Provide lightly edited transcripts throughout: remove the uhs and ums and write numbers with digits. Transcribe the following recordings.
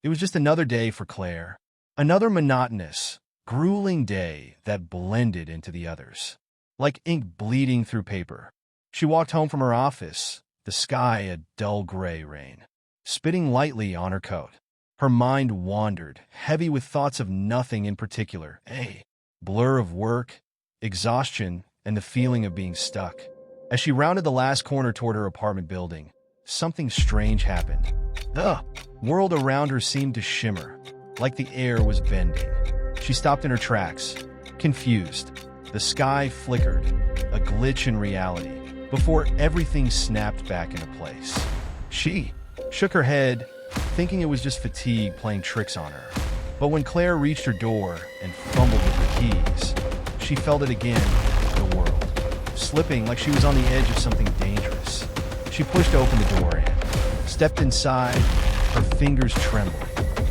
It was just another day for Claire. Another monotonous, grueling day that blended into the others, like ink bleeding through paper. She walked home from her office, the sky a dull gray rain, spitting lightly on her coat. Her mind wandered, heavy with thoughts of nothing in particular, a blur of work, exhaustion, and the feeling of being stuck. As she rounded the last corner toward her apartment building, something strange happened. The world around her seemed to shimmer, like the air was bending. She stopped in her tracks, confused. The sky flickered, a glitch in reality, before everything snapped back into place. She shook her head, thinking it was just fatigue playing tricks on her. But when Claire reached her door and fumbled with her keys, she felt it again, the world, slipping like she was on the edge of something dangerous. She pushed open the door and stepped inside, her fingers trembling.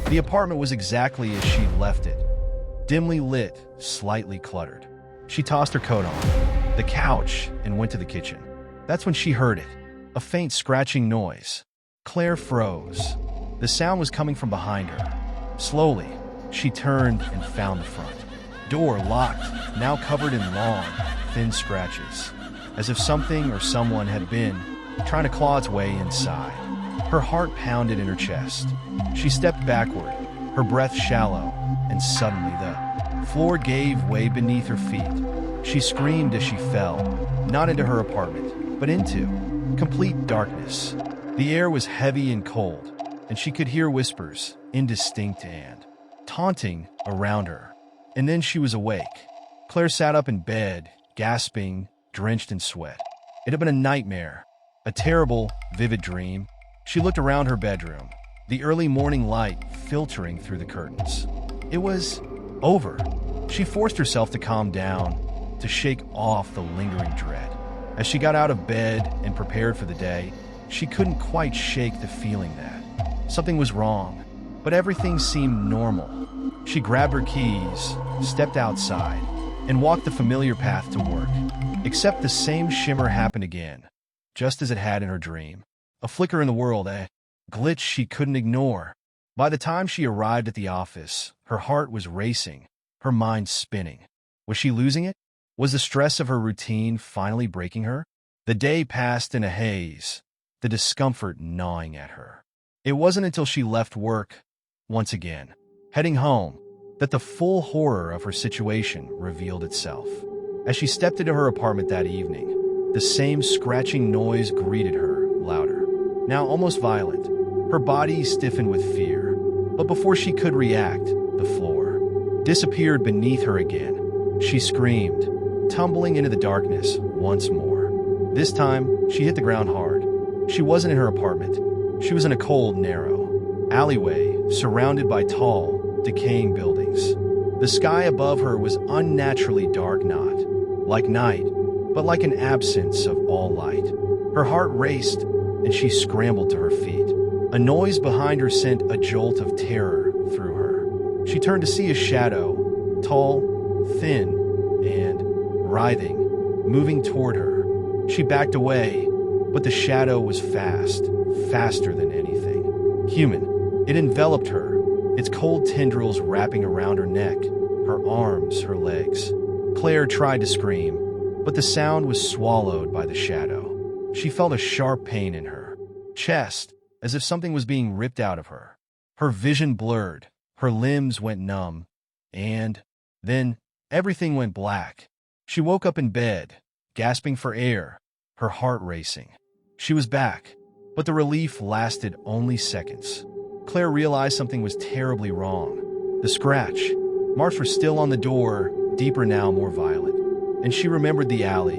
The apartment was exactly as she'd left it, dimly lit, slightly cluttered. She tossed her coat on the couch and went to the kitchen. That's when she heard it, a faint scratching noise. Claire froze. The sound was coming from behind her. Slowly, she turned and found the front. Door locked, now covered in long, thin scratches, as if something or someone had been trying to claw its way inside. Her heart pounded in her chest. She stepped backward, her breath shallow, and suddenly the floor gave way beneath her feet. She screamed as she fell, not into her apartment, but into complete darkness. The air was heavy and cold, and she could hear whispers, indistinct and taunting, around her. And then she was awake. Claire sat up in bed, gasping, drenched in sweat. It had been a nightmare, a terrible, vivid dream. She looked around her bedroom, the early morning light filtering through the curtains. It was over. She forced herself to calm down, to shake off the lingering dread. As she got out of bed and prepared for the day, she couldn't quite shake the feeling that something was wrong, but everything seemed normal. She grabbed her keys, stepped outside, and walked the familiar path to work. Except the same shimmer happened again, just as it had in her dream. A flicker in the world, a glitch she couldn't ignore. By the time she arrived at the office, her heart was racing, her mind spinning. Was she losing it? Was the stress of her routine finally breaking her? The day passed in a haze, the discomfort gnawing at her. It wasn't until she left work, once again, heading home, that the full horror of her situation revealed itself. As she stepped into her apartment that evening, the same scratching noise greeted her, louder, now almost violent. Her body stiffened with fear, but before she could react, the floor disappeared beneath her again. She screamed, tumbling into the darkness once more. This time, she hit the ground hard. She wasn't in her apartment. She was in a cold, narrow alleyway surrounded by tall, decaying buildings. The sky above her was unnaturally dark, not like night, but like an absence of all light. Her heart raced, and she scrambled to her feet. A noise behind her sent a jolt of terror through her. She turned to see a shadow, tall, thin, and writhing, moving toward her. She backed away, but the shadow was fast, faster than anything human. It enveloped her, its cold tendrils wrapping around her neck, her arms, her legs. Claire tried to scream, but the sound was swallowed by the shadow. She felt a sharp pain in her chest, as if something was being ripped out of her. Her vision blurred, her limbs went numb, and then everything went black. She woke up in bed, gasping for air, her heart racing. She was back, but the relief lasted only seconds. Claire realized something was terribly wrong. The scratch marks were still on the door, deeper now, more violent. And she remembered the alley,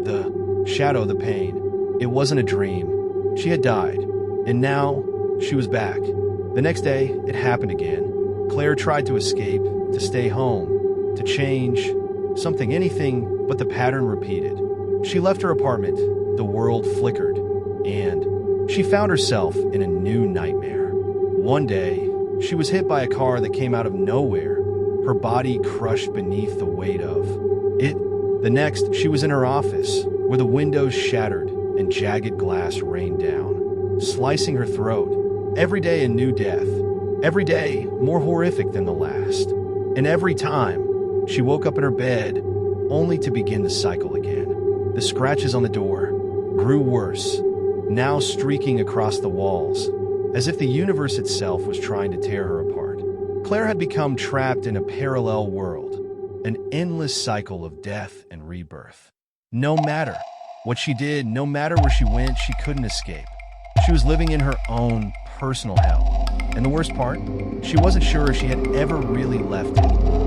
the shadow, the pain. It wasn't a dream. She had died, and now she was back. The next day, it happened again. Claire tried to escape, to stay home, to change, something, anything, but the pattern repeated. She left her apartment, the world flickered, and she found herself in a new nightmare. One day, she was hit by a car that came out of nowhere, her body crushed beneath the weight of it. The next, she was in her office, where the windows shattered and jagged glass rained down, slicing her throat. Every day a new death, Every day, more horrific than the last. And every time, she woke up in her bed, only to begin the cycle again. The scratches on the door grew worse, now streaking across the walls, as if the universe itself was trying to tear her apart. Claire had become trapped in a parallel world, an endless cycle of death and rebirth. No matter what she did, no matter where she went, she couldn't escape. She was living in her own personal hell. And the worst part, she wasn't sure if she had ever really left it.